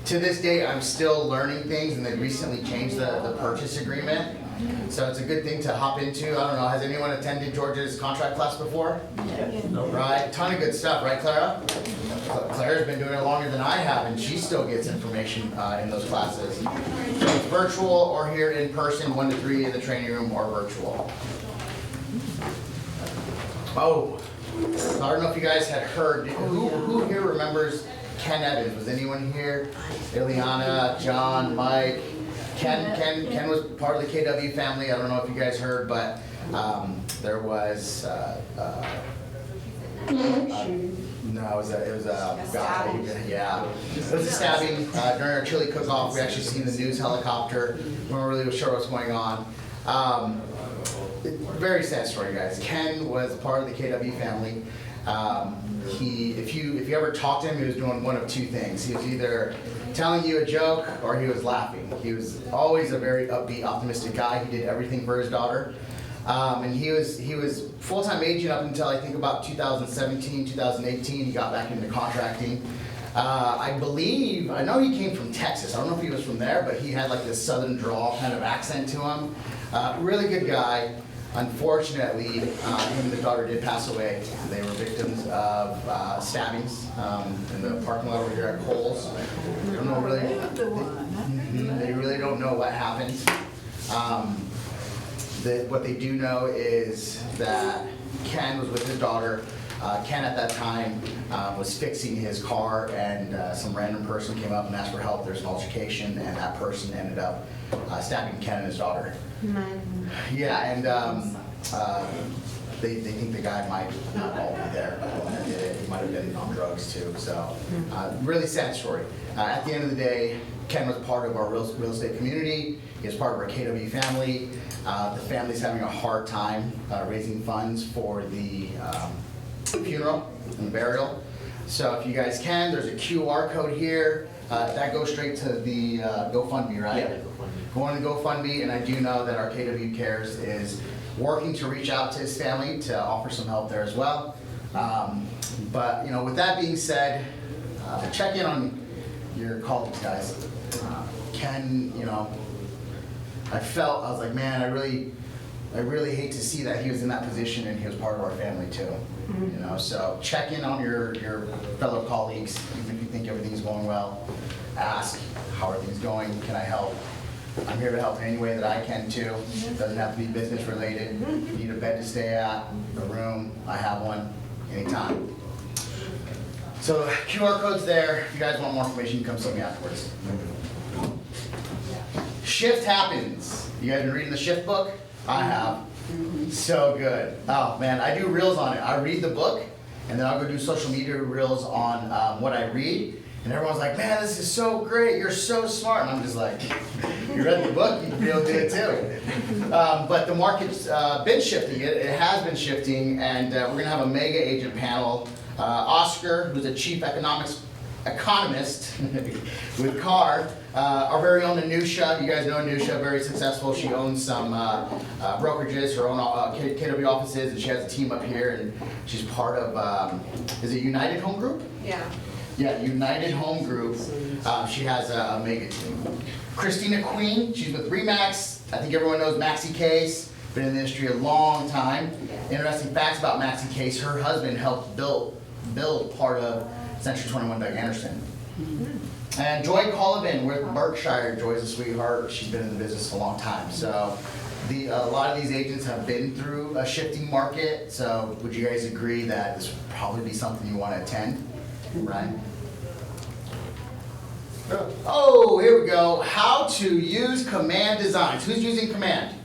to this day, I'm still learning things, and they recently changed the purchase agreement. So it's a good thing to hop into. I don't know, has anyone attended George's contract class before? Right, ton of good stuff, right, Clara? Clara's been doing it longer than I have, and she still gets information in those classes. So it's virtual or here in person, 1 to 3 in the training room, or virtual. Oh, I don't know if you guys had heard, who here remembers Ken Evans? Was anyone here? Ileana, John, Mike. Ken was part of the KW family. I don't know if you guys heard, but there was no, it was a yeah. It was a stabbing during our chili cook-off. We actually seen the news helicopter. We weren't really sure what's going on. Very sad story, guys. Ken was part of the KW family. If you ever talked to him, he was doing one of two things. He was either telling you a joke or he was laughing. He was always a very upbeat, optimistic guy. He did everything for his daughter. And he was full-time agent up until I think about 2017, 2018. He got back into contracting. I know he came from Texas. I don't know if he was from there, but he had like this southern drawl kind of accent to him. Really good guy. Unfortunately, him and his daughter did pass away. They were victims of stabbings in the parking lot over here at Kohl's. They don't know really. They really don't know what happened. What they do know is that Ken was with his daughter. Ken at that time was fixing his car, and some random person came up and asked for help. There's an altercation, and that person ended up stabbing Ken and his daughter. Yeah, and they think the guy might not all be there. He might have been on drugs too. So really sad story. At the end of the day, Ken was part of our real estate community. He was part of our KW family. The family's having a hard time raising funds for the funeral and burial. So if you guys can, there's a QR code here. That goes straight to the GoFundMe, right? Yeah, GoFundMe. Go on to GoFundMe, and I do know that our KW Cares is working to reach out to his family to offer some help there as well. But with that being said, check in on your colleagues, guys. Ken, I was like, man, I really hate to see that he was in that position and he was part of our family too. So check in on your fellow colleagues, even if you think everything's going well. Ask, how are things going? Can I help? I'm here to help in any way that I can too. It doesn't have to be business related. If you need a bed to stay at, a room, I have one, anytime. So QR code's there. If you guys want more information, you can come see me afterwards. Shift happens. You guys been reading the Shift book? I have. So good. Oh man, I do reels on it. I read the book, and then I'll go do social media reels on what I read. And everyone's like, man, this is so great. You're so smart. And I'm just like, you read the book, you can be able to do it too. But the market's been shifting. It has been shifting, and we're going to have a mega agent panel. Oscar, who's a chief economist with CAR, our very own Anusha. You guys know Anusha, very successful. She owns some brokerages, her own KW offices, and she has a team up here, and she's part of, is it United Home Group? Yeah. Yeah, United Home Group. She has a mega team. Christina Queen, she's with Remax. I think everyone knows Maxi Case. Been in the industry a long time. Interesting facts about Maxi Case. Her husband helped build part of Century 21 Doug Anderson. And Joy Colvin with Berkshire. Joy's a sweetheart. She's been in the business a long time. So a lot of these agents have been through a shifting market. So would you guys agree that this would probably be something you want to attend? Right? Oh, here we go. How to use Command Designs. Who's using Command?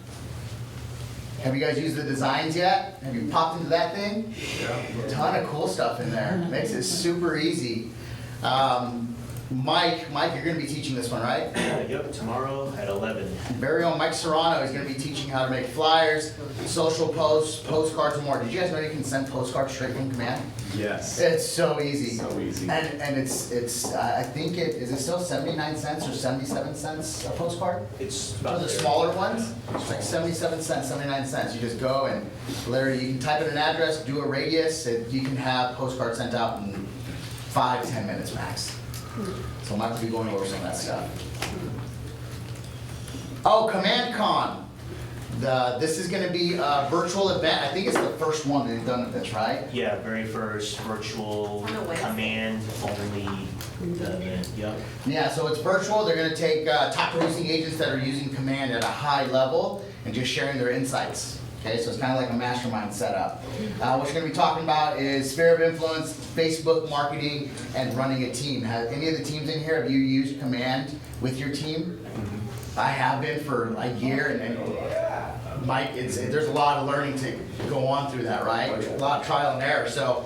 Have you guys used the designs yet? Have you popped into that thing? Yeah. A ton of cool stuff in there. Makes it super easy. Mike, you're going to be teaching this one, right? Yep, tomorrow at 11. Very own Mike Serrano is going to be teaching how to make flyers, social posts, postcards, and more. Did you guys know you can send postcards straight from Command? Yes. It's so easy. So easy. And it's I think is it still 79 cents or 77 cents a postcard? It's For about the there. smaller ones, it's like 77 cents, 79 cents. You just go and literally you can type in an address, do a radius, and you can have postcards sent out in 5-10 minutes max. So I'm have to be going over some of that stuff. Oh, Command Con. This is gonna be a virtual event. I think it's the first one they've done of this, right? Yeah, very first virtual On a Wednesday. command only event, yep. Yeah, so it's virtual. They're gonna take top producing agents that are using Command at a high level and just sharing their insights. Okay, so it's kind of like a mastermind setup. What you're gonna be talking about is sphere of influence, Facebook marketing, and running a team. Have any of the teams in here, have you used Command with your team? I have been for a year, and Mike, there's a lot of learning to go on through that, right? A lot of trial and error. So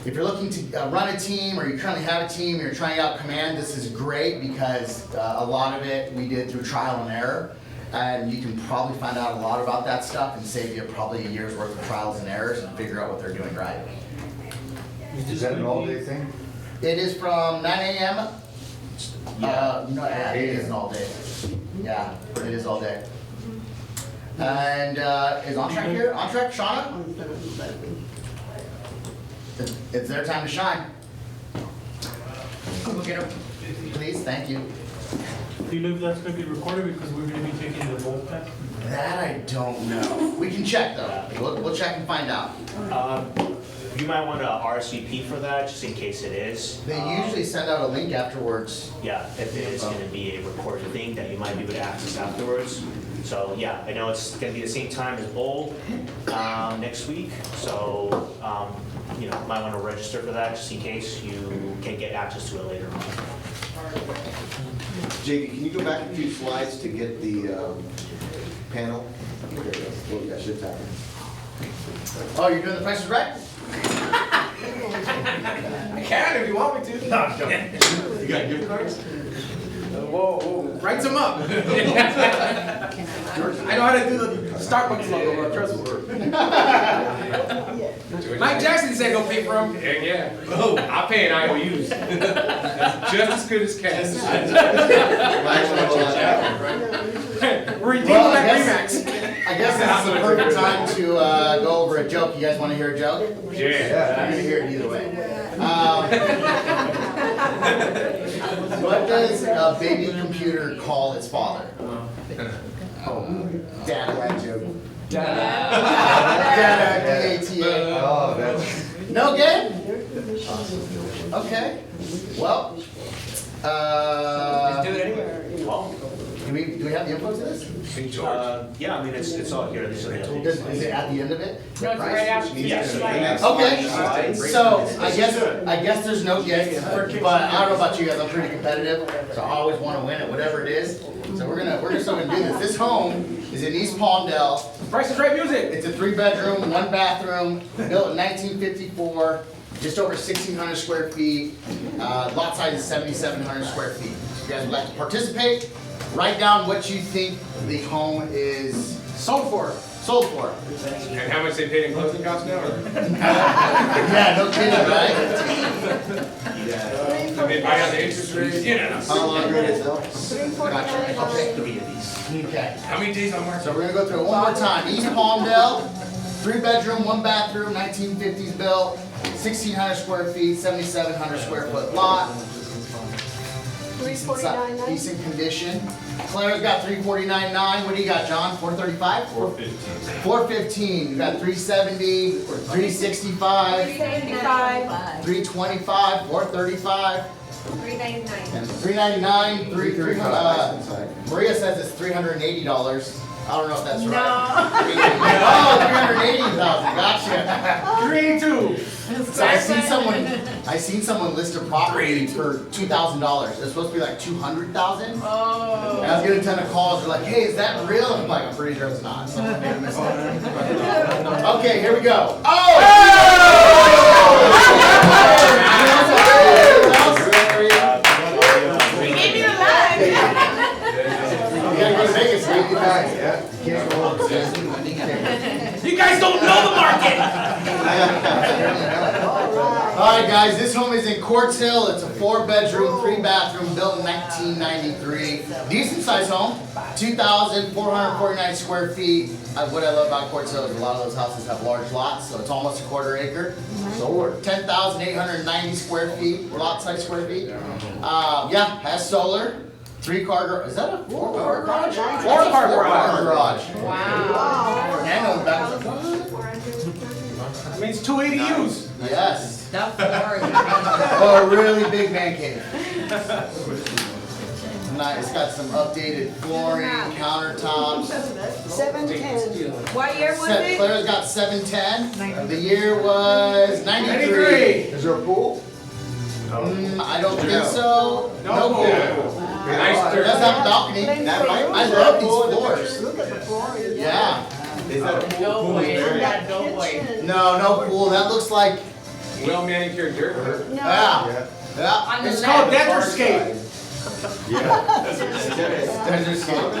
if you're looking to run a team, or you currently have a team, you're trying out Command, this is great because a lot of it we did through trial and error. And you can probably find out a lot about that stuff and save you probably a year's worth of trials and errors and figure out what they're doing right. Is that an all-day thing? It is from 9 a.m. Yeah. No, yeah, it is an all day. Yeah, it is all day. And is On Track here? On Track, Shauna? It's their time to shine. Look at him. Please, thank you. Do you know if that's gonna be recorded because we're gonna be taking the vote test? That I don't know. We can check though. We'll check and find out. You might want to RSVP for that, just in case it is. They usually send out a link afterwards. Yeah, if it is gonna be a recorded thing that you might be able to access afterwards. So, yeah, I know it's gonna be the same time as Bowl, next week, so, you know, might wanna register for that, just in case you can get access to it later on. JD, can you go back a few slides to get the panel? There we go. Well, yeah, should happen. Oh, you're doing the Price is Right? I can if you want me to. No, I'm joking. You got gift cards? Whoa, write some up. I know how to do the Starbucks logo, trust me. Mike Jackson said he'll pay for them. Yeah. Oh, I'll pay in IOUs. That's just as good as cash. We're redeeming Well, that I guess this is the perfect time to go over a joke. You guys want to hear a joke? Remax. You're Yeah. gonna hear it either way. What does a baby computer call its father? Dada. Dada, D-A-T-A. Oh, that's. No good? Okay. Well, Just do it anyway. Well, do we have the info to this? yeah, I mean, it's all here, these are the Is updates. it at the end of it? No, it's right after. Yeah, so Okay, so I guess there's no gift, but I don't know about you guys, I'm pretty competitive, so I always want to win at whatever it is. So we're still gonna do this. This home is in East Palmdale. Price is Right music. It's a 3-bedroom, 1-bathroom, built in 1954, just over 1,600 square feet. Lot size is 7,700 square feet. If you guys would like to participate, write down what you think the home is Sold for. sold for. And how much they paid in closing costs now? Yeah, no kidding, right? And they buy out the interest rates? Yeah. How long ago is that? Gotcha. I'll Okay. take 3 of these. Okay. How many days on market? So we're gonna go through it one more time. East Palmdale, 3-bedroom, 1-bathroom, 1950s built, 1,600 square feet, 7,700 square foot lot. Decent condition. Claire's got 349.9. What do you got, John? 435? 415. 415. You got 370, 365, 395. 325, 435, 399. and 399. 335 inside. Maria says it's $380. I don't know if that's right. No. Oh, 380,000. Gotcha. 382. So I seen someone list a property for $2,000. It's supposed to be like 200,000. Oh. And I was getting a ton of calls. They're like, "Hey, is that real?" I'm like, "I'm pretty sure it's not." So I made a mistake. Okay, here we go. We gave you a line. You gotta go to Vegas, right? Yeah. Can't go home. You guys don't know the market. All right, guys, this home is in Quartz Hill. It's a 4-bedroom, 3-bathroom, built in 1993. Decent sized home, 2,449 square feet. What I love about Quartz Hill is a lot of those houses have large lots, so it's almost a quarter acre. Solar. 10,890 square feet, lot size square feet. Yeah, has solar. 3-car garage. Is that a 4-car garage? 4-car garage. Wow. And on the back. That means 2 ADUs. Yes. That floor is Oh, a really big man cave. Nice. It's got some updated flooring, countertops. 710. What year was it? Claire's got 710. The year was 93. 93. Is there a pool? I don't think so. No pool. Nice It does have a balcony. That might be. I love these floors. Look at the floor. Yeah. Is that a pool? No way. That No way. kitchen. No pool. That looks like, Well manicured dirt. No. yeah. Yeah. On the It's left. called Desert Desert Scape. It's called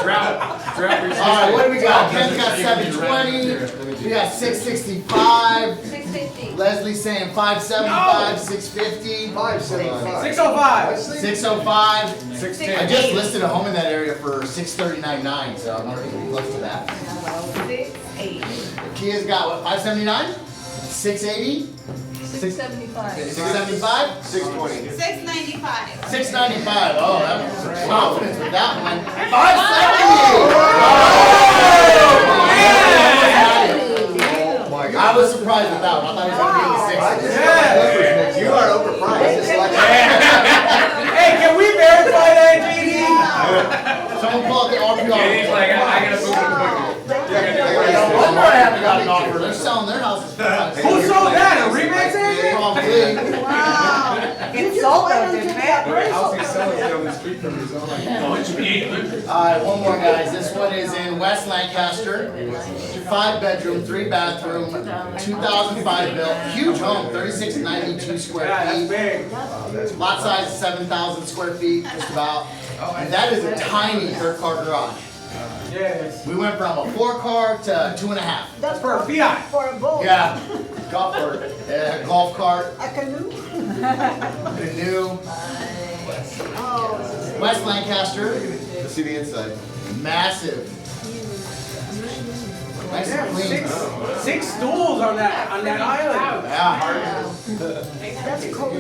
drought. Drought All right, what do we got? Ken's got 720. We got 665. 650. Leslie's saying 575, 650, 575. 605. 605. 610. I just listed a home in that area for 639.9, so I'm already close to that. 680. Kia's got what, 579? 680? 675. 675? 620. 695. 695. Oh, that was confidence with that one. 570! I was surprised with that one. I thought he was going to be in the sixes. Yeah. You are overpriced. It's like. Hey, can we verify that, JD? Someone pull out the RPR. JD's like, I gotta book an appointment. One more I haven't got an offer. They're selling their houses for Who sold that? A Remax agent? Probably. Wow. It's sold though, didn't it? House he's selling it on the street from his own. Alright, one more guys. This one is in West Lancaster. 5-bedroom, 3-bathroom, 2005 built. Huge home, 3692 square Yeah, that's feet. big. Lot size is 7,000 square feet, just about. And that is a tiny 3-car garage. Yes. We went from a 4-car to 2.5. That's for a Fiat. For a boat. Yeah, golf cart, golf cart, A canoe. canoe. Oh. West Lancaster, Let's see the inside. massive. Nice and clean. Six stools on that island. Yeah. That's cool.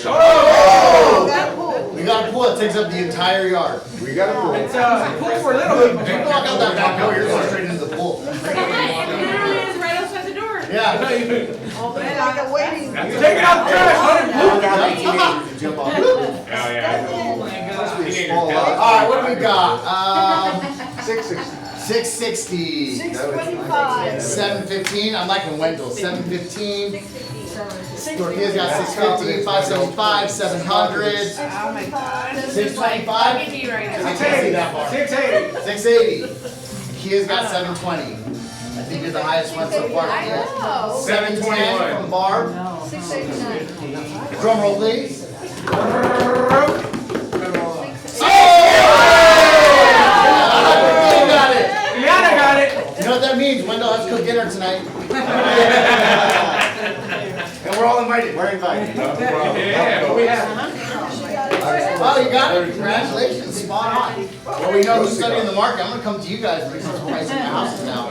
Oh! That pool. We got a pool that takes up the entire yard. We got a pool. It's a pool for little You people. walk out that back door, you're going straight into the pool. It literally is right outside the door. Yeah. It's like a waiting. Take it out the trash, let it poop. Jump off. Oh, yeah. Must be a small lot. Alright, what do we got? 660. 660. 625. 715. I'm liking Wendell. 715. 650. Dorothea's got 650, 575, 700, Oh my God. 625. I can be right I now. can't see that far. 680. 680. Kia's got 720. I think you're the highest one so far. I know. 710 from Barb. 689. Drum roll, please. You got it. Liana got it. You know what that means? Wendell has to cook dinner tonight. And we're all invited. We're invited. Yeah, what we have? Oh, you got it. Congratulations. Spot on. Well, we know who's studying the market. I'm going to come to you guys because it's pricing my houses now.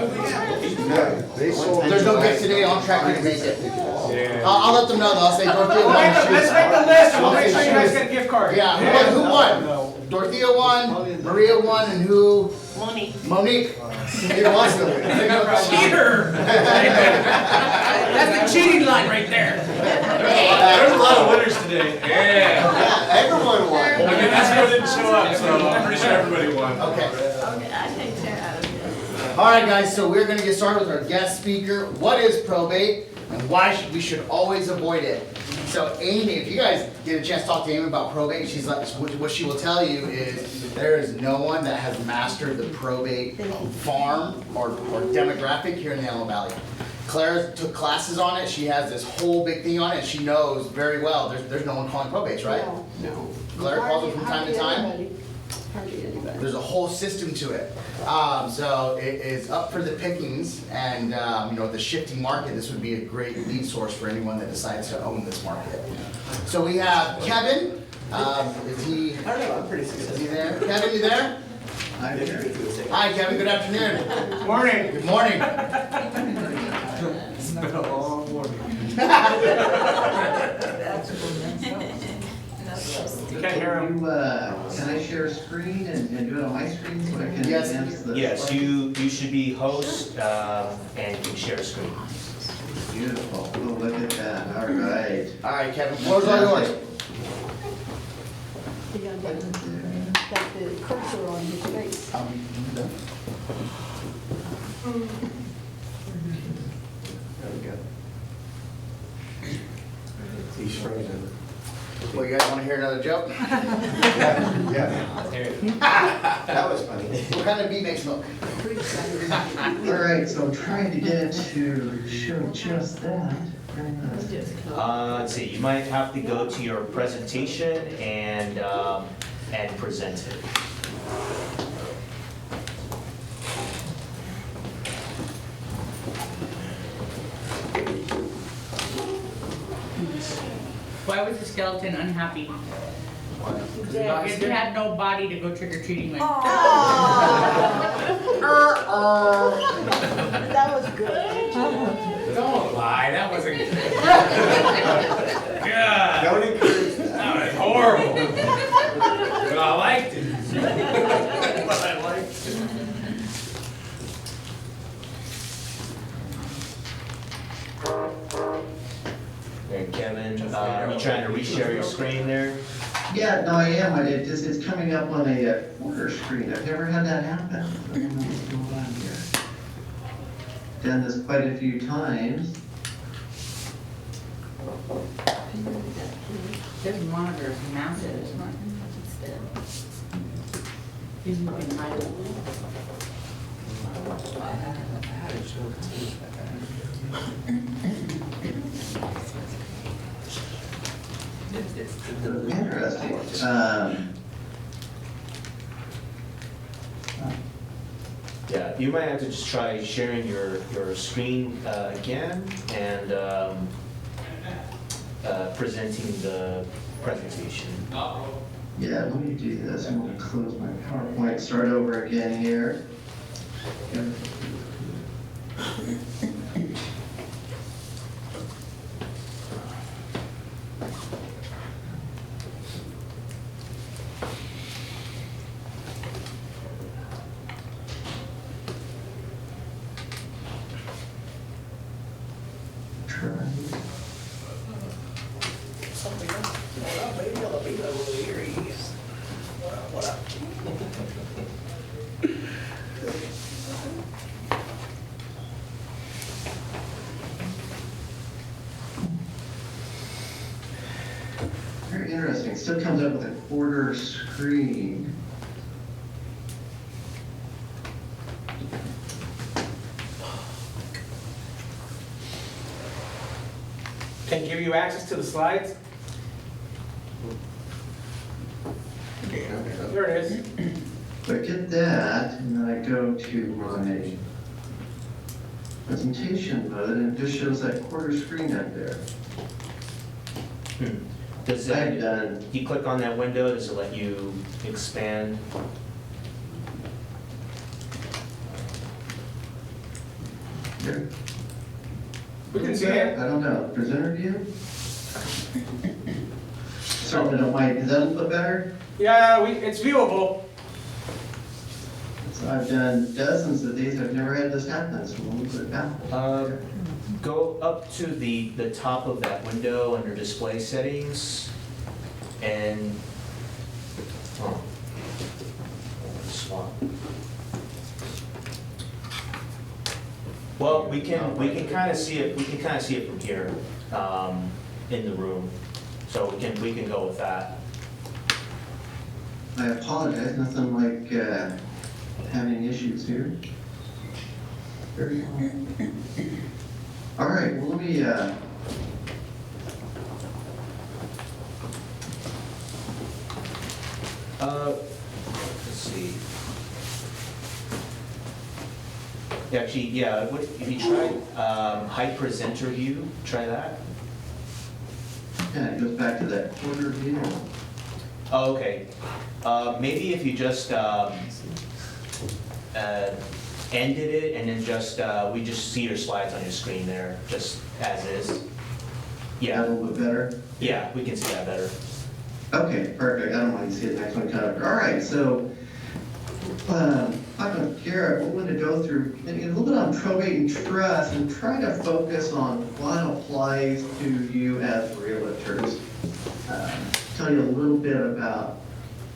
They sold. There's no gift today. On track to make it. Yeah. I'll let them know though. I'll say Dorothea won. Let's make the list and we'll make sure you guys get a gift card. Yeah, who won? Dorothea won, Maria won, and who? Monique. Monique. It was the Cheater! That's the cheating line right there. There's a lot of winners today. Yeah. Yeah, everyone won. I mean, Esco didn't show up, so I'm pretty sure everybody won. Okay. Okay, I take that out of here. All right, guys. So we're gonna get started with our guest speaker. What is probate, and why we should always avoid it? So Amy, if you guys get a chance to talk to Amy about probate, she's like, what she will tell you is there is no one that has mastered the probate farm or demographic here in the Antelope Valley. Claire took classes on it. She has this whole big thing on it. She knows very well. There's no one calling probates, right? No. Claire calls them from time to time. Hardly anybody. There's a whole system to it. So it is up for the pickings, and you know, the shifting market, this would be a great lead source for anyone that decides to own this market. So we have Kevin. Is he? I don't know, I'm pretty Is he there? Kevin, you there? I'm here. Hi, Kevin. Good afternoon. Morning. Good morning. It's been a long morning. You can't hear him. Can I share a screen and do it on my screen so I can Yes. advance the? Yes, you should be host, and can share a screen. Beautiful, oh, look at that, all right. All right, Kevin. Floor's all yours. You gotta get the cursor on his face. There we go. He's frozen. Well, you guys want to hear another joke? Yeah. That was funny. What kind of bee makes milk? All right, so I'm trying to get it to show just that. Let's see, you might have to go to your presentation and present it. Why was the skeleton unhappy? It had no body to go trick or treating with. That was good. Don't lie, that wasn't good. God, Don't encourage that. that was horrible. But I liked it. But I liked it. There, Kevin, you trying to reshare your screen there? Yeah, no, I am, but it's coming up on a quarter screen, I've never had that happen. I don't know what's going on here. Done this quite a few times. This monitor is massive, isn't it? He's looking high. Interesting. Yeah, you might have to just try sharing your screen again and presenting the presentation. Yeah, let me do this. I'm gonna close my PowerPoint, start over again here. Try. Very interesting. Still comes up with a quarter screen. Can give you access to the slides? There it is. So I get that, and then I go to my presentation mode, and it just shows that quarter screen up there. Does I've it, done, you click on that window, does it let you expand? here. We can see it. I don't know, presenter view? Certainly don't mind, does that look better? Yeah, it's viewable. So I've done dozens of these, I've never had this happen, so we'll put it back. Go up to the top of that window under display settings and, oh, swap. Well, we can kind of see it, from here, in the room. So we can go with that. I apologize, nothing like having issues here. Very well. All right, well, let me, see. Actually, yeah, if you try high presenter view, try that. Yeah, it goes back to that quarter view. Oh, okay. Maybe if you just ended it and then just, we just see your slides on your screen there, just as is. A Yeah, little bit better. yeah, we can see that better. Okay, perfect. I don't want to see the next one covered. All right, so, talking with Garrett, we're going to go through maybe a little bit on probate and trust and try to focus on what applies to you as realtors. Tell you a little bit about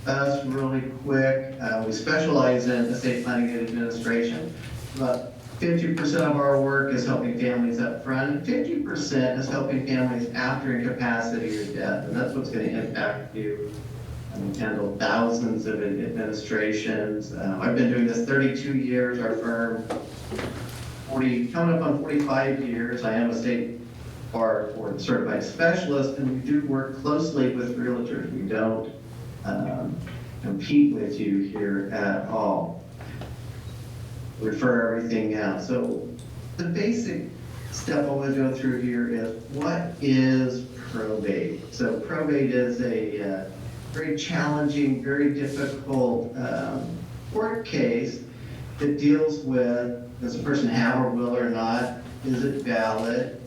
us really quick. We specialize in estate planning and administration. About 50% of our work is helping families up front, and 50% is helping families after incapacity or death, and that's what's going to impact you. We handle thousands of administrations. I've been doing this 32 years, our firm, coming up on 45 years. I am a state bar board certified specialist, and we do work closely with realtors. We don't compete with you here at all. Refer everything out. So the basic step I want to go through here is, what is probate? So probate is a very challenging, very difficult court case that deals with, does a person have a will or not? Is it valid?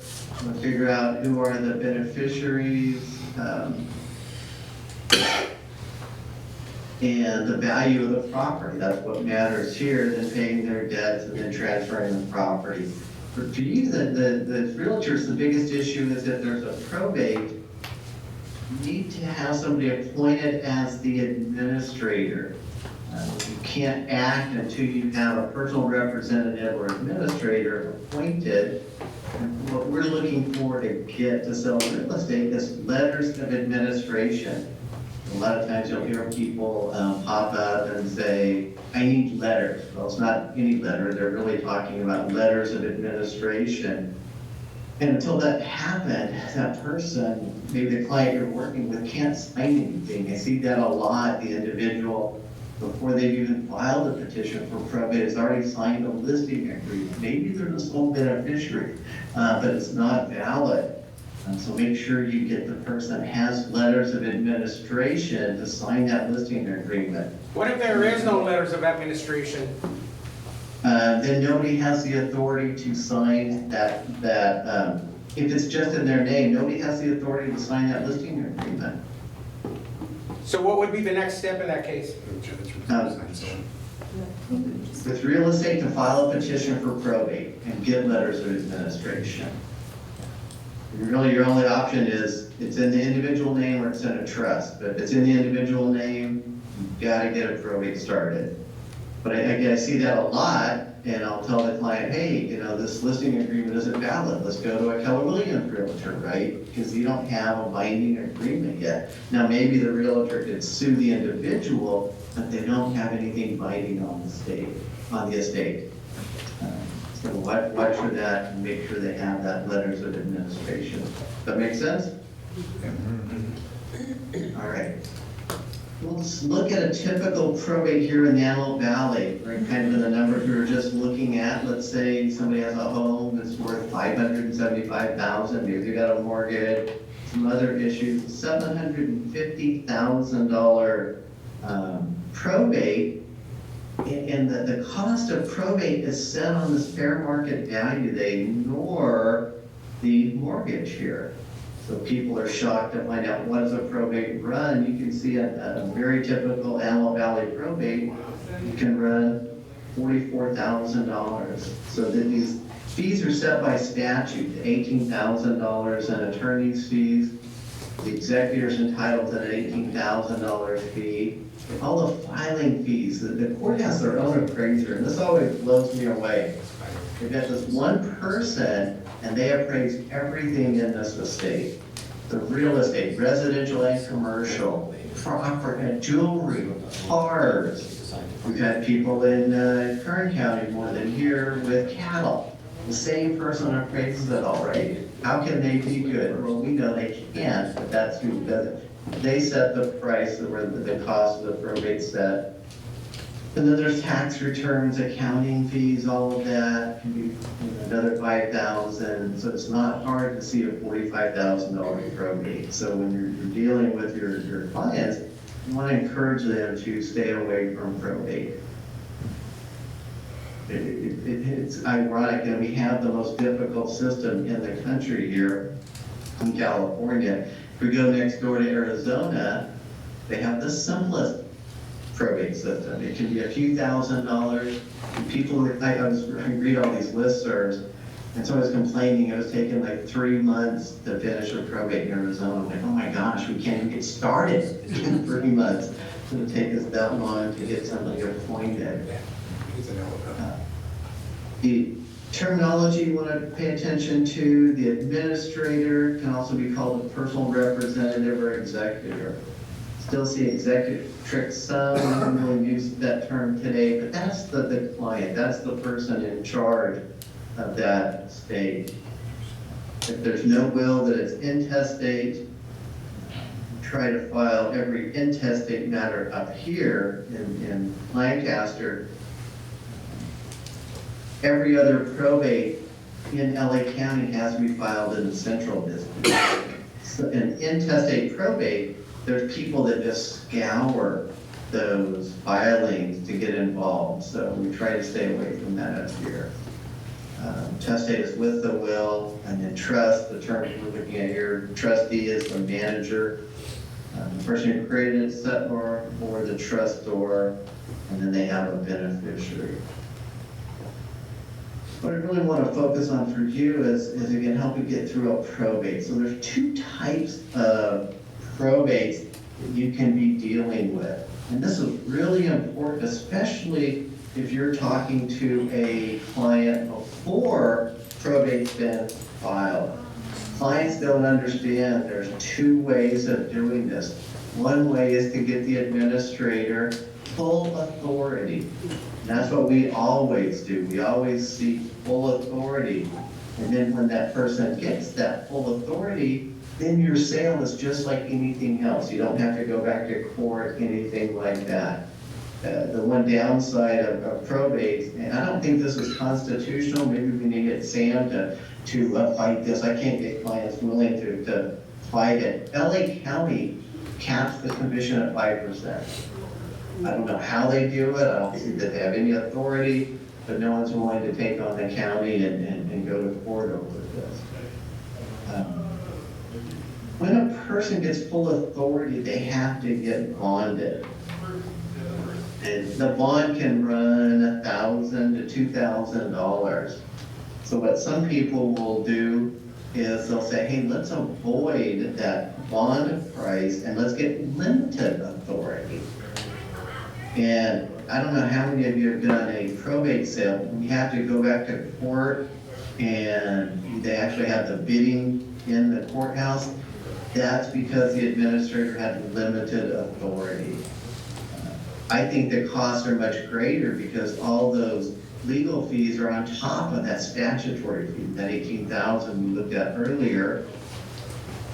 We'll figure out who are the beneficiaries, and the value of the property. That's what matters here, than paying their debts and then transferring the property. For you, the realtors, the biggest issue is that there's a probate, you need to have somebody appointed as the administrator. You can't act until you have a personal representative or administrator appointed. And what we're looking for to get to sell real estate is letters of administration. A lot of times you'll hear people pop up and say, I need letters. Well, it's not any letter. They're really talking about letters of administration. And until that happened, that person, maybe the client you're working with, can't sign anything. I see that a lot. The individual, before they've even filed a petition for probate, has already signed a listing agreement. Maybe they're the sole beneficiary, but it's not valid. So make sure you get the person that has letters of administration to sign that listing agreement. What if there is no letters of administration? Then nobody has the authority to sign that, if it's just in their name, nobody has the authority to sign that listing agreement. So what would be the next step in that case? With real estate, to file a petition for probate and get letters of administration. Really, your only option is, it's in the individual name or it's in a trust. But if it's in the individual name, you've got to get a probate started. But I see that a lot, and I'll tell the client, hey, this listing agreement isn't valid. Let's go to a Keller Williams realtor, right? Because you don't have a binding agreement yet. Now, maybe the realtor could sue the individual, but they don't have anything binding on the estate. So watch for that and make sure they have that letters of administration. Does that make sense? All right. Let's look at a typical probate here in the Antelope Valley, right? Kind of in the numbers we were just looking at. Let's say somebody has a home that's worth $575,000. Maybe they got a mortgage, some other issues. $750,000 probate. And the cost of probate is set on this fair market value. They ignore the mortgage here. So people are shocked to find out what is a probate run. You can see a very typical Antelope Valley probate, you can run $44,000. So that these fees are set by statute, $18,000 in attorney's fees. The executor's entitled to an $18,000 fee. All the filing fees, the court has their own appraiser, and this always blows me away. They've got this one person, and they appraise everything in this estate. The real estate, residential and commercial, property, jewelry, cars. We've had people in Kern County more than here with cattle. The same person appraises it all, right? How can they be good? Well, we know they can't, but that's who does it. They set the price, where the cost of the probate set. And then there's tax returns, accounting fees, all of that can be another $5,000. So it's not hard to see a $45,000 probate. So when you're dealing with your clients, you want to encourage them to stay away from probate. It's ironic that we have the most difficult system in the country here in California. If we go next door to Arizona, they have the simplest probate system. It can be a few $1,000s. People, I read all these listservs, and someone was complaining it was taking like 3 months to finish a probate in Arizona. I'm like, oh my gosh, we can't even get started in 3 months. It's gonna take us that long to get somebody appointed. The terminology you want to pay attention to, the administrator can also be called a personal representative or executor. Still see executive trick, some don't really use that term today, but that's the client, that's the person in charge of that estate. If there's no will that is intestate, try to file every intestate matter up here in Lancaster. Every other probate in LA County has to be filed in the central district. So in intestate probate, there's people that just scour those filings to get involved. So we try to stay away from that up here. Testate is with the will, and then trust, the term we're looking at here, trustee is the manager. The person who created it, settlor, or the trustor, and then they have a beneficiary. What I really want to focus on for you is again, help you get through a probate. So there's 2 types of probates that you can be dealing with. And this is really important, especially if you're talking to a client before probate's been filed. Clients don't understand there's 2 ways of doing this. One way is to get the administrator full authority. And that's what we always do. We always seek full authority. And then when that person gets that full authority, then your sale is just like anything else. You don't have to go back to court, anything like that. The one downside of probate, and I don't think this is constitutional, maybe we need to get Sam to fight this. I can't get clients willing to fight it. LA County caps the commission at 5%. I don't know how they do it. I don't think that they have any authority, but no one's willing to take on the county and go to court over this. When a person gets full authority, they have to get bonded. And the bond can run $1,000 to $2,000. So what some people will do is they'll say, hey, let's avoid that bond price and let's get limited authority. And I don't know how many of you have done a probate sale. When you have to go back to court and they actually have the bidding in the courthouse, that's because the administrator had limited authority. I think the costs are much greater because all those legal fees are on top of that statutory fee, that $18,000 we looked at earlier.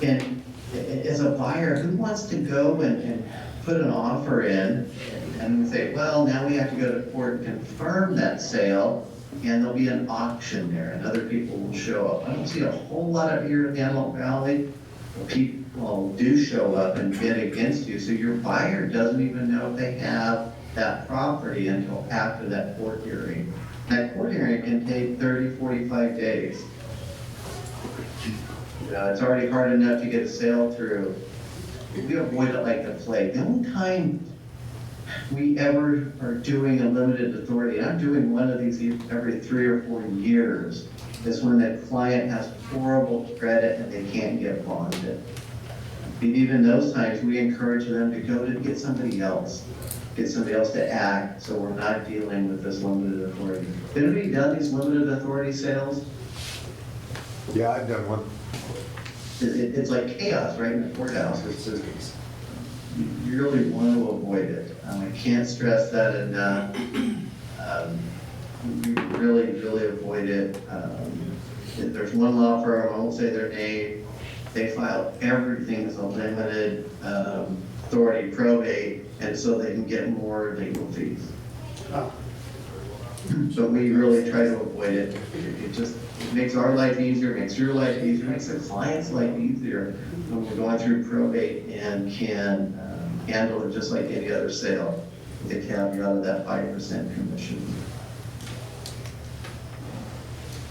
And as a buyer, who wants to go and put an offer in and say, well, now we have to go to court and confirm that sale, and there'll be an auction there, and other people will show up. I don't see a whole lot of here in the Antelope Valley. People do show up and bid against you, so your buyer doesn't even know if they have that property until after that court hearing. That court hearing can take 30, 45 days. It's already hard enough to get a sale through. We avoid it like the plague. The only time we ever are doing a limited authority, and I'm doing one of these every 3 or 4 years, is when the client has horrible credit and they can't get bonded. And even those times, we encourage them to go to get somebody else to act, so we're not dealing with this limited authority. Have anybody done these limited authority sales? Yeah, I've done one. It's like chaos right in the courthouse. It's just, you really want to avoid it. I can't stress that enough. We really, really avoid it. There's one law firm, I won't say their name, they file everything as a limited authority probate, and so they can get more legal fees. But we really try to avoid it. It makes our life easier, makes your life easier, makes the client's life easier when we're going through probate and can handle it just like any other sale, with the caveat of that 5% commission.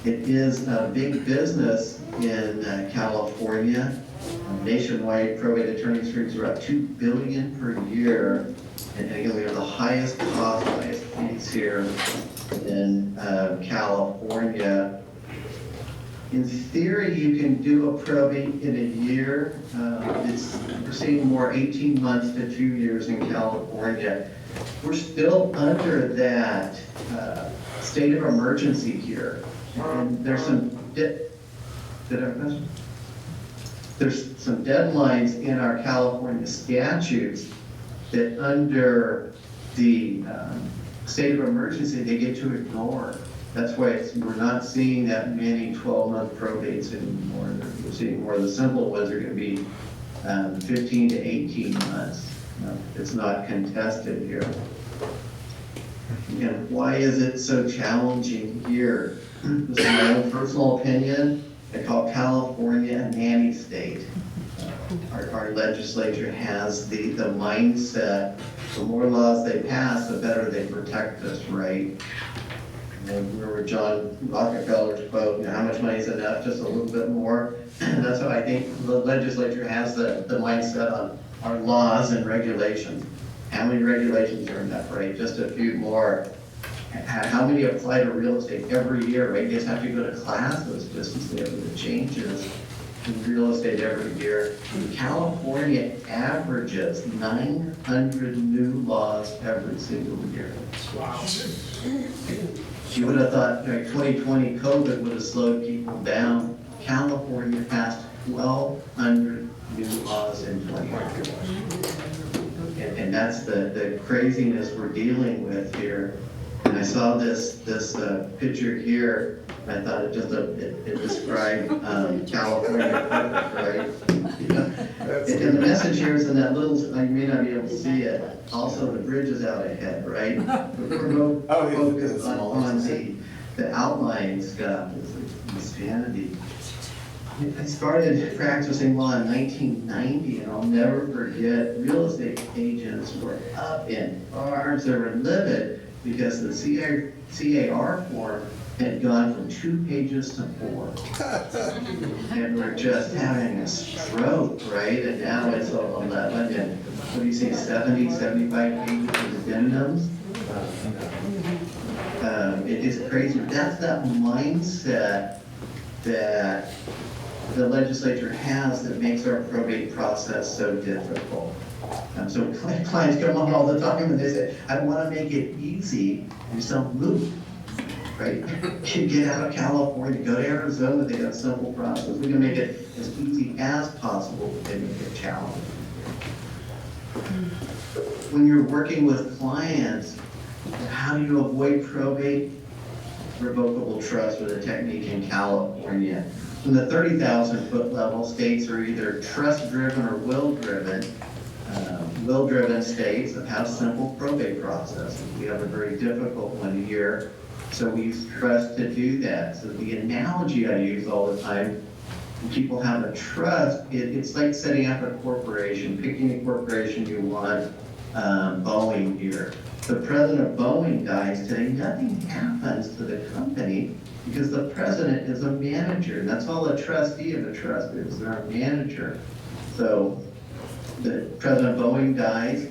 It is a big business in California. Nationwide, probate attorney fees are up $2 billion per year. And again, we have the highest cost, highest fees here in California. In theory, you can do a probate in a year. We're seeing more 18 months to 2 years in California. We're still under that state of emergency here. And there's some, there's some deadlines in our California statutes that under the state of emergency, they get to ignore. That's why we're not seeing that many 12-month probates anymore. We're seeing more of the simple ones are going to be 15 to 18 months. It's not contested here. And why is it so challenging here? This is my own personal opinion. I call California a nanny state. Our legislature has the mindset, the more laws they pass, the better they protect us, right? And remember John Rockefeller's quote, how much money is enough? Just a little bit more. And that's what I think the legislature has the mindset on our laws and regulations. How many regulations are enough, right? Just a few more. How many apply to real estate every year, right? You just have to go to classes just to see the changes in real estate every year. California averages 900 new laws every single year. Wow. You would have thought 2020 COVID would have slowed people down. California passed 1,200 new laws in 2020. And that's the craziness we're dealing with here. And I saw this picture here. I thought it described California perfect, right? And the message here is in that little, you may not be able to see it, also the bridge is out ahead, right? But we're more focused on the outline stuff, insanity. I started practicing law in 1990, and I'll never forget, real estate agents were up in arms, they were livid, because the CAR form had gone from 2 pages to 4. And we're just having a stroke, right? And now it's 11 and, what do you say, 70, 75 pages of addendums? It is crazy. That's that mindset that the legislature has that makes our probate process so difficult. So clients come on all the time and they say, I want to make it easy, and so move, right? You get out of California, go to Arizona, they got a simple process. We can make it as easy as possible, but they make it challenging. When you're working with clients, how do you avoid probate? Revocable trust with a technique in California. From the 30,000-foot level, states are either trust-driven or will-driven. Will-driven states that have simple probate processes. We have a very difficult one here, so we use trust to do that. So the analogy I use all the time, when people have a trust, it's like setting up a corporation, picking a corporation you want, Boeing here. The president of Boeing dies today, nothing happens to the company because the president is a manager. And that's all a trustee of a trust is, they're a manager. So the president of Boeing dies,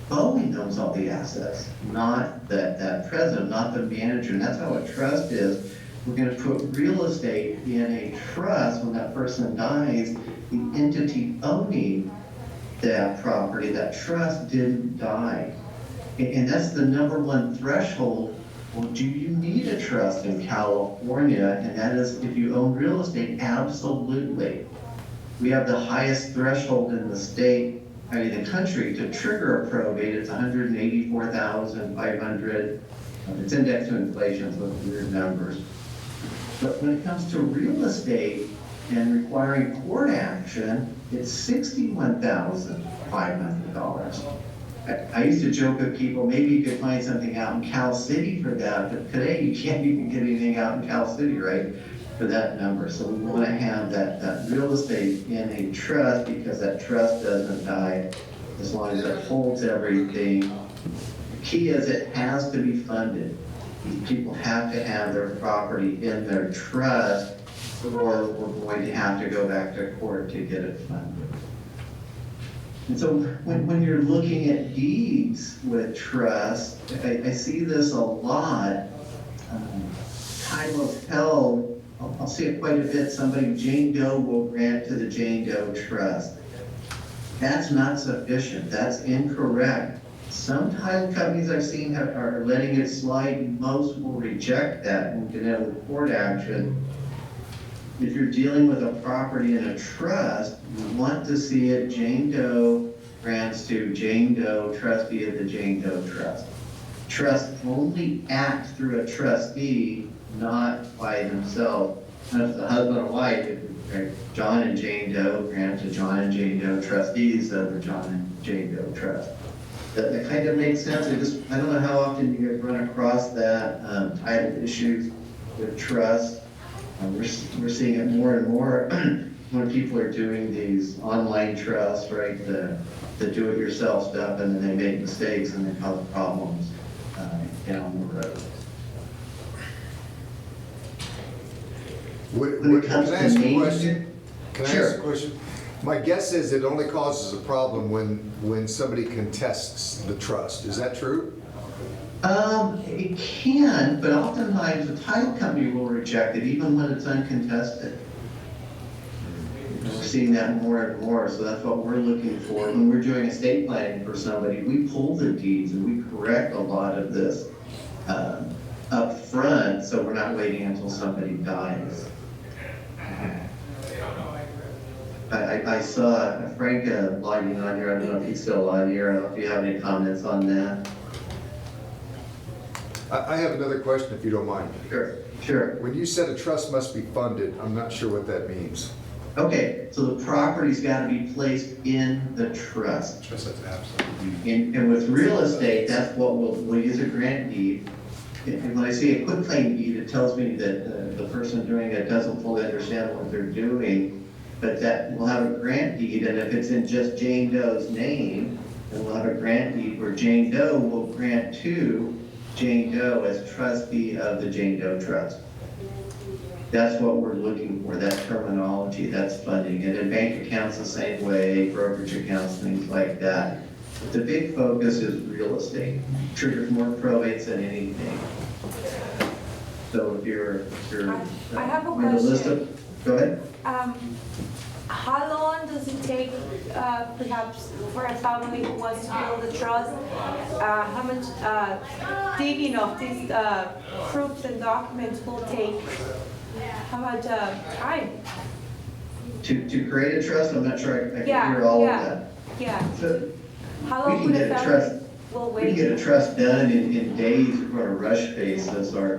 Boeing owns all the assets, not that president, not the manager. And that's how a trust is. We're going to put real estate in a trust when that person dies. The entity owning that property, that trust didn't die. And that's the #1 threshold. Well, do you need a trust in California? And that is, if you own real estate, absolutely. We have the highest threshold in the state, the country, to trigger a probate. It's $184,500. It's indexed to inflation, so it's weird numbers. But when it comes to real estate and requiring court action, it's $61,500. I used to joke with people, maybe you could find something out in Cal City for that, but today you can't even get anything out in Cal City, right? For that number. So we want to have that real estate in a trust because that trust doesn't die as long as it holds everything. The key is it has to be funded. These people have to have their property in their trust or we're going to have to go back to court to get it funded. And so when you're looking at deeds with trust, I see this a lot. Title is held, I'll see it quite a bit, somebody, Jane Doe will grant to the Jane Doe Trust. That's not sufficient, that's incorrect. Some title companies I've seen are letting it slide, most will reject that and can have a court action. If you're dealing with a property in a trust, you want to see it Jane Doe grants to Jane Doe, trustee of the Jane Doe Trust. Trust only acts through a trustee, not by themselves. And if the husband or wife, John and Jane Doe grant to John and Jane Doe trustees of the John and Jane Doe Trust. That kind of makes sense. I don't know how often you guys run across that title issues with trust. We're seeing it more and more when people are doing these online trusts, right? The do-it-yourself stuff, and then they make mistakes and they cause problems down the road. When it comes Can I to ask a naming question? Can I Sure. ask a question? My guess is it only causes a problem when somebody contests the trust. Is that true? It can, but oftentimes the title company will reject it even when it's uncontested. We're seeing that more and more, so that's what we're looking for. When we're doing estate planning for somebody, we pull the deeds and we correct a lot of this up front, so we're not waiting until somebody dies. I saw Frank logging on here. I don't know if he's still on here. I don't know if you have any comments on that. I have another question if you don't mind. Sure. When you said a trust must be funded, I'm not sure what that means. Okay, so the property's got to be placed in the trust. Trust that's absolutely. And with real estate, that's what we'll use a grant deed. And when I see a quitclaim deed, it tells me that the person doing it doesn't fully understand what they're doing. But that we'll have a grant deed, and if it's in just Jane Doe's name, then we'll have a grant deed where Jane Doe will grant to Jane Doe as trustee of the Jane Doe Trust. That's what we're looking for, that terminology, that's funding. And then bank accounts the same way, brokerage accounts, things like that. But the big focus is real estate. Triggers more probates than anything. So if you're I have a on the list question. of, go ahead. How long does it take, perhaps, for a family who wants to build a trust? How much digging of these proofs and documents will take? How much time? To create a trust, I'm not sure I can Yeah, hear all of yeah. that. Yeah. So How we long can would a get a trust, family will we can wait? get a trust done in days. We're on a rush basis. Our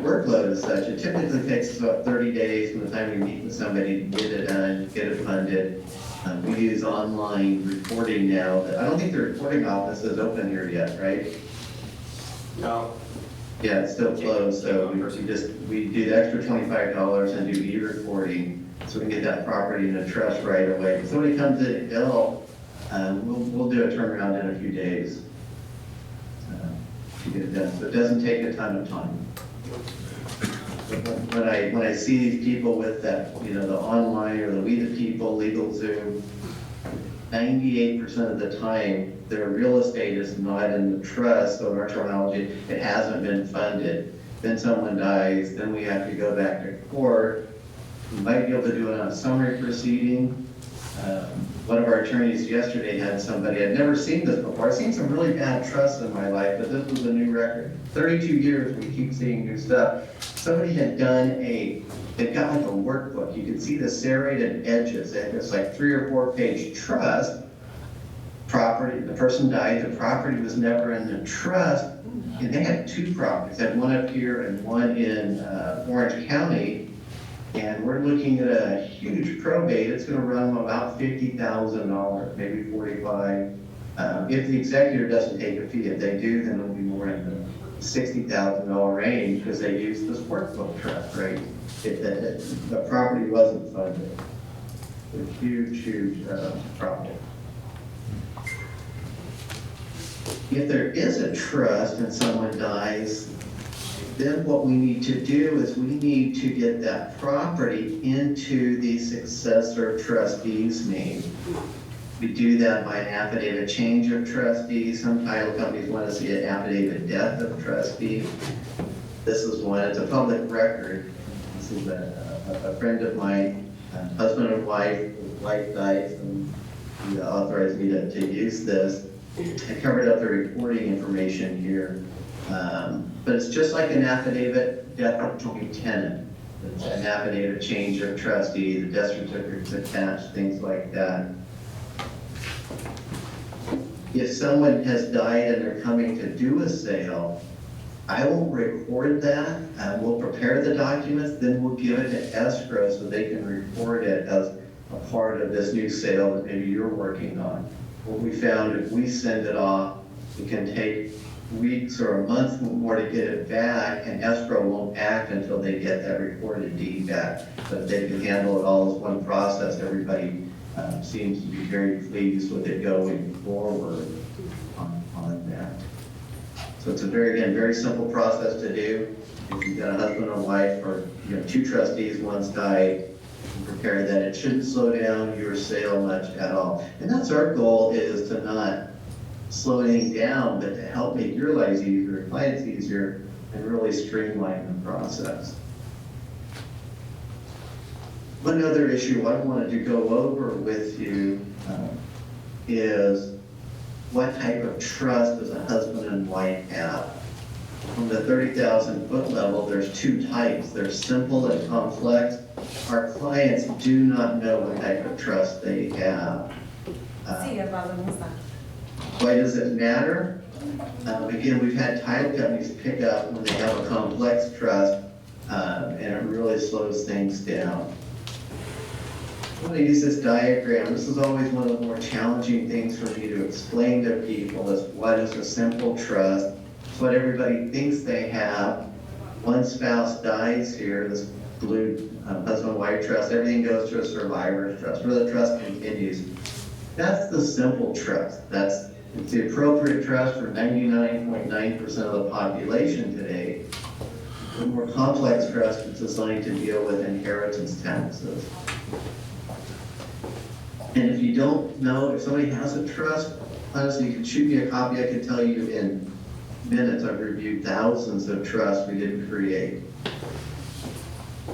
workload is such. It typically takes us about 30 days from the time we meet with somebody to get it done, get it funded. We use online reporting now. I don't think the reporting office is open here yet, right? No. Yeah, it's still closed, so we do the extra $25 and do e-reporting, so we can get that property in a trust right away. If somebody comes in and ill, we'll do a turnaround in a few days to get it done. So it doesn't take a ton of time. When I see these people with that, the online or the We the People, LegalZoom, 98% of the time, their real estate is not in the trust, so in our terminology, it hasn't been funded. Then someone dies, then we have to go back to court. We might be able to do it on a summary proceeding. One of our attorneys yesterday had somebody, I'd never seen this before. I've seen some really bad trusts in my life, but this was a new record. 32 years, we keep seeing new stuff. Somebody had done they've got like a workbook. You can see the serrated edges. It's like 3 or 4 page trust. Property, the person died, the property was never in the trust, and they had 2 properties. They had one up here and one in Orange County. And we're looking at a huge probate. It's going to run them about $50,000, maybe $45,000. If the executor doesn't take a fee, if they do, then it'll be more in the $60,000 range because they use this workbook trust, right? The property wasn't funded. A huge problem. If there is a trust and someone dies, then what we need to do is we need to get that property into the successor trustee's name. We do that by an affidavit change of trustee. Some title companies want to see an affidavit death of trustee. This is one, it's a public record. This is a friend of mine, husband and wife died, and he authorized me to use this. I covered up the reporting information here. But it's just like an affidavit death of joint tenant. It's an affidavit change of trustee, the death certificate's attached, things like that. If someone has died and they're coming to do a sale, I will record that, we'll prepare the documents, then we'll give it to escrow so they can record it as a part of this new sale that maybe you're working on. What we found, if we send it off, it can take weeks or a month more to get it back, and escrow won't act until they get that recorded deed back. But if they can handle it all as one process, everybody seems to be very pleased with it going forward on that. So it's a very simple process to do. If you've got a husband and wife, or two trustees, one's died, prepare that. It shouldn't slow down your sale much at all. And that's our goal, is to not slow anything down, but to help make your lives easier, clients easier, and really streamline the process. One other issue I wanted to go over with you is what type of trust does a husband and wife have? From the 30,000 foot level, there's two types. There's simple and complex. Our clients do not know what type of trust they have. Why does it matter? Again, we've had title companies pick up when they have a complex trust, and it really slows things down. I'm going to use this diagram. This is always one of the more challenging things for me to explain to people, is what is a simple trust. It's what everybody thinks they have. One spouse dies here, this blue husband-wife trust, everything goes to a survivor's trust, where the trust continues. That's the simple trust. It's the appropriate trust for 99.9% of the population today. The more complex trust is designed to deal with inheritance taxes. And if you don't know, if somebody has a trust, honestly, you can shoot me a copy. I can tell you in minutes I've reviewed thousands of trusts we didn't create.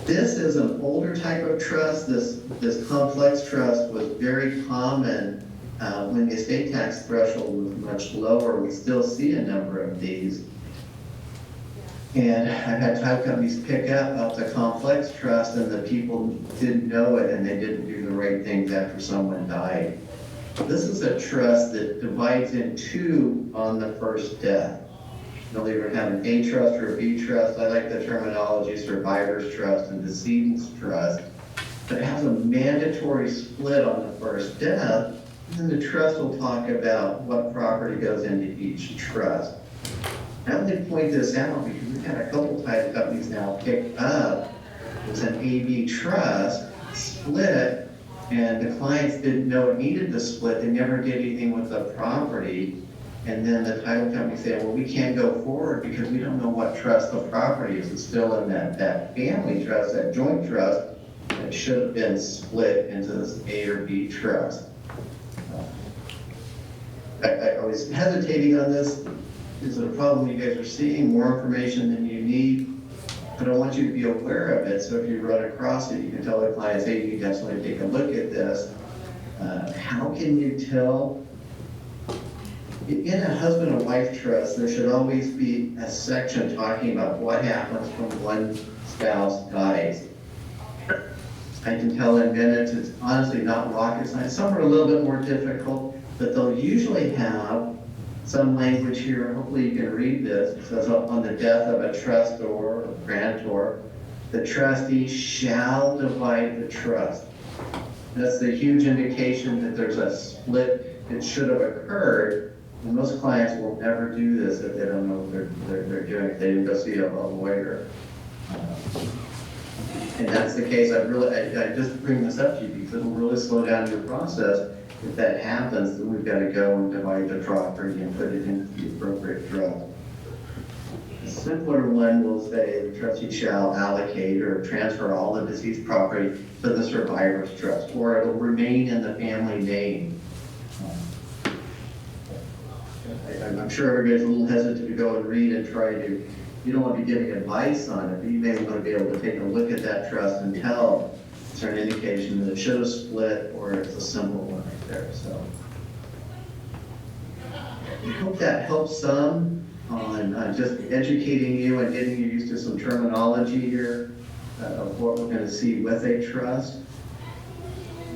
This is an older type of trust. This complex trust was very common when the estate tax threshold was much lower. We still see a number of these. And I've had title companies pick up the complex trust, and the people didn't know it, and they didn't do the right things after someone died. This is a trust that divides in two on the first death. They'll either have an A trust or a B trust. I like the terminology survivor's trust and decedent's trust. But it has a mandatory split on the first death, and then the trust will talk about what property goes into each trust. I only point this out because we've had a couple title companies now pick up, it's an AB trust, split, and the clients didn't know it needed the split. They never did anything with the property. And then the title company said, well, we can't go forward because we don't know what trust the property is. It's still in that family trust, that joint trust. It should have been split into this A or B trust. I was hesitating on this. Is it a problem you guys are seeing? More information than you need? But I want you to be aware of it, so if you run across it, you can tell the clients, hey, you definitely take a look at this. How can you tell? In a husband and wife trust, there should always be a section talking about what happens when one spouse dies. I can tell in minutes, it's honestly not rocket science. Some are a little bit more difficult, but they'll usually have some language here. Hopefully you can read this. It says on the death of a trustor or grantor, the trustee shall divide the trust. That's the huge indication that there's a split it should have occurred. And most clients will never do this if they don't know what they're doing, if they didn't go see a lawyer. And that's the case, I just bring this up to you because it'll really slow down your process. If that happens, then we've got to go and divide the property and put it into the appropriate trust. A simpler one will say the trustee shall allocate or transfer all the deceased property to the survivor's trust, or it'll remain in the family name. I'm sure everybody's a little hesitant to go and read and try to, you don't want to be giving advice on it, but you may want to be able to take a look at that trust and tell, is there an indication that it should have split or it's a simple one right there, so. I hope that helps some on just educating you and getting you used to some terminology here of what we're going to see with a trust.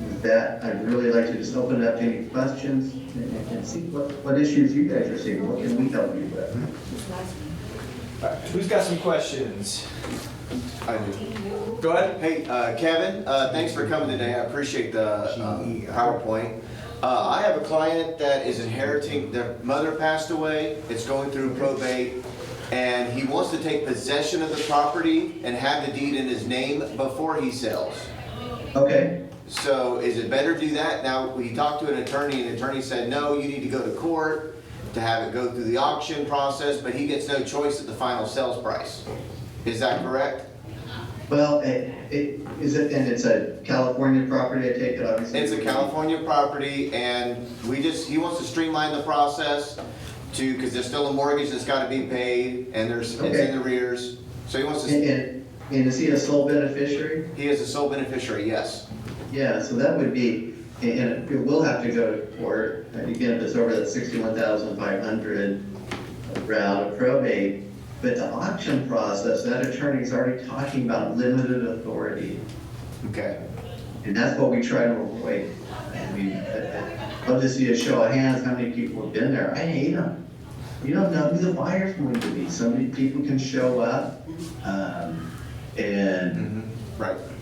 With that, I'd really like to just open it up to any questions and see what issues you guys are seeing. What can we help you with? All right, who's got some questions? I do. Go ahead. Hey, Kevin, thanks for coming today. I appreciate the PowerPoint. I have a client that is inheriting, their mother passed away, it's going through probate, and he wants to take possession of the property and have the deed in his name before he sells. Okay. So is it better to do that? Now, we talked to an attorney, and the attorney said, no, you need to go to court to have it go through the auction process, but he gets no choice at the final sales price. Is that correct? Well, and it's a California property, I take it, obviously? It's a California property, and he wants to streamline the process because there's still a mortgage that's got to be paid, and it's in arrears. So he wants to. And is he a sole beneficiary? He is a sole beneficiary, yes. Yeah, so that would be, and it will have to go to court. Again, if it's over that 61,500 round of probate. But the auction process, that attorney's already talking about limited authority. Okay. And that's what we try to avoid. I mean, I'd love to see a show of hands, how many people have been there. I hate them. You don't know who the buyer's going to be. So many people can show up and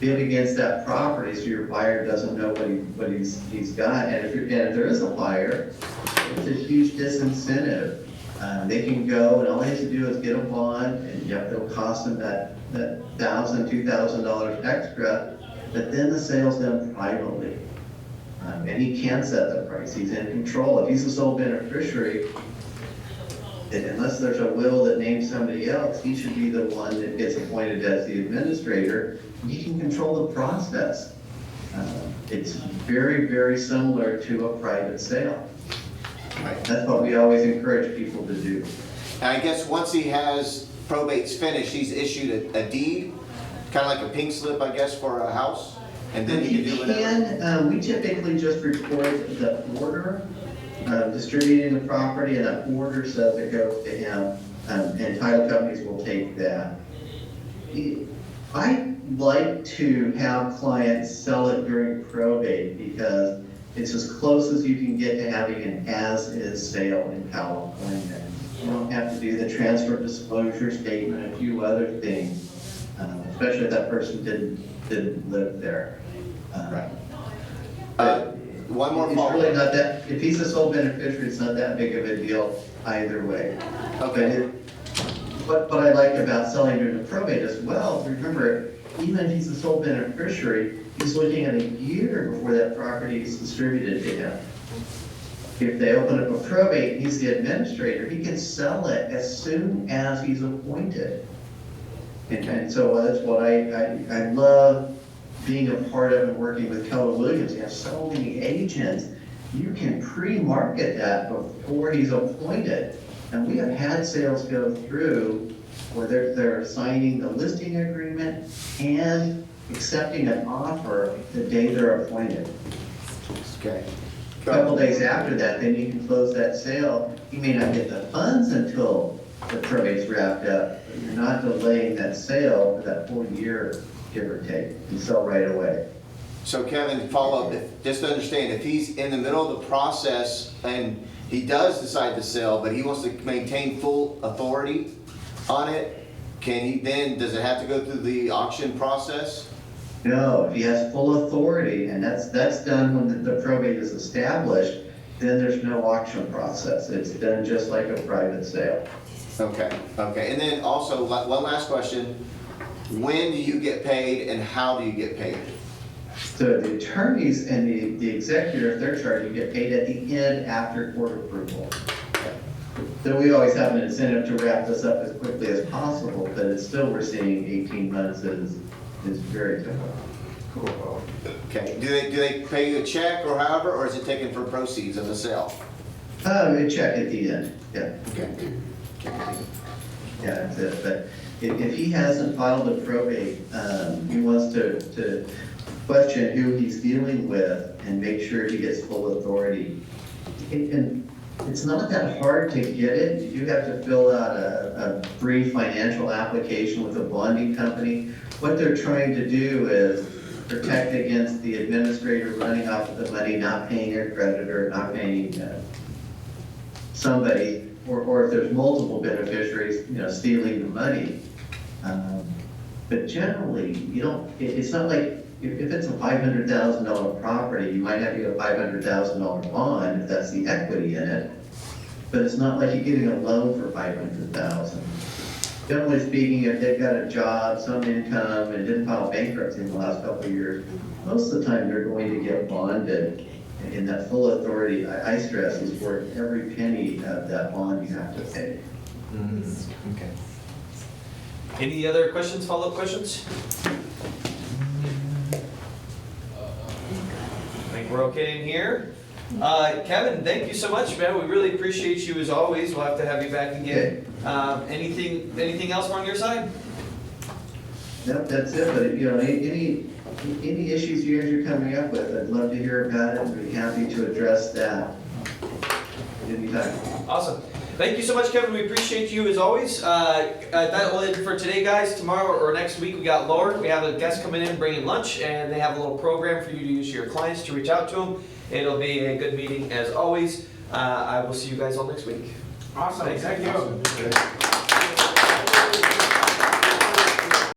bid against that property so your buyer doesn't know what he's got. And if there is a buyer, it's a huge disincentive. They can go and all they have to do is get a bond, and yep, it'll cost them that $1,000, $2,000 extra, but then the sale's done privately. And he can set the price, he's in control. If he's the sole beneficiary, unless there's a will that names somebody else, he should be the one that gets appointed as the administrator. He can control the process. It's very, very similar to a private sale. Right. That's what we always encourage people to do. And I guess once he has probate's finished, he's issued a deed, kind of like a pink slip, I guess, for a house, and then he can do whatever. We typically just record the order, distributing the property, and that order says it goes to him, and title companies will take that. I like to have clients sell it during probate because it's as close as you can get to having an as-is sale in California. You don't have to do the transfer disclosure statement, a few other things, especially if that person didn't live there. Right. One more follow-up. It's really not that, if he's a sole beneficiary, it's not that big of a deal either way. Okay. What I like about selling during the probate as well, remember, even if he's a sole beneficiary, he's looking at a year before that property is distributed to him. If they open up a probate and he's the administrator, he can sell it as soon as he's appointed. And so that's what I love being a part of and working with Keller Williams. You have so many agents. You can pre-market that before he's appointed. And we have had sales go through where they're signing the listing agreement and accepting an offer the day they're appointed. Okay. A couple days after that, then you can close that sale. You may not get the funds until the probate's wrapped up, but you're not delaying that sale for that full year, give or take. You sell right away. So Kevin, follow up, just to understand, if he's in the middle of the process and he does decide to sell, but he wants to maintain full authority on it, does it have to go through the auction process? No, if he has full authority, and that's done when the probate is established, then there's no auction process. It's done just like a private sale. Okay, okay. And then also, one last question. When do you get paid and how do you get paid? So the attorneys and the executor, if they're charged, get paid at the end after court approval. So we always have an incentive to wrap this up as quickly as possible, but it's still, we're seeing 18 months is very typical. Cool. Okay, do they pay you a check or however, or is it taken from proceeds of the sale? A check at the end, yeah. Okay. Yeah, that's it. But if he hasn't filed a probate, he wants to question who he's dealing with and make sure he gets full authority. And it's not that hard to get it. You do have to fill out a free financial application with a bonding company. What they're trying to do is protect against the administrator running off with the money, not paying their creditor, not paying somebody, or if there's multiple beneficiaries, stealing the money. But generally, you don't, it's not like, if it's a $500,000 property, you might have to get a $500,000 bond if that's the equity in it. But it's not like you're getting a loan for $500,000. Generally speaking, if they've got a job, some income, and didn't file bankruptcy in the last couple of years, most of the time they're going to get bonded. And that full authority, I stress, is worth every penny of that bond you have to pay. Okay. Any other questions, follow-up questions? I think we're okay in here. Kevin, thank you so much, man. We really appreciate you as always. We'll have to have you back again. Anything else on your side? Nope, that's it. But any issues you guys are coming up with, I'd love to hear about it. I'd be happy to address that anytime. Awesome. Thank you so much, Kevin. We appreciate you as always. That will end for today, guys. Tomorrow or next week, we got Lord. We have a guest coming in bringing lunch, and they have a little program for you to use to your clients to reach out to them. It'll be a good meeting as always. I will see you guys all next week. Awesome, Thanks. thank you.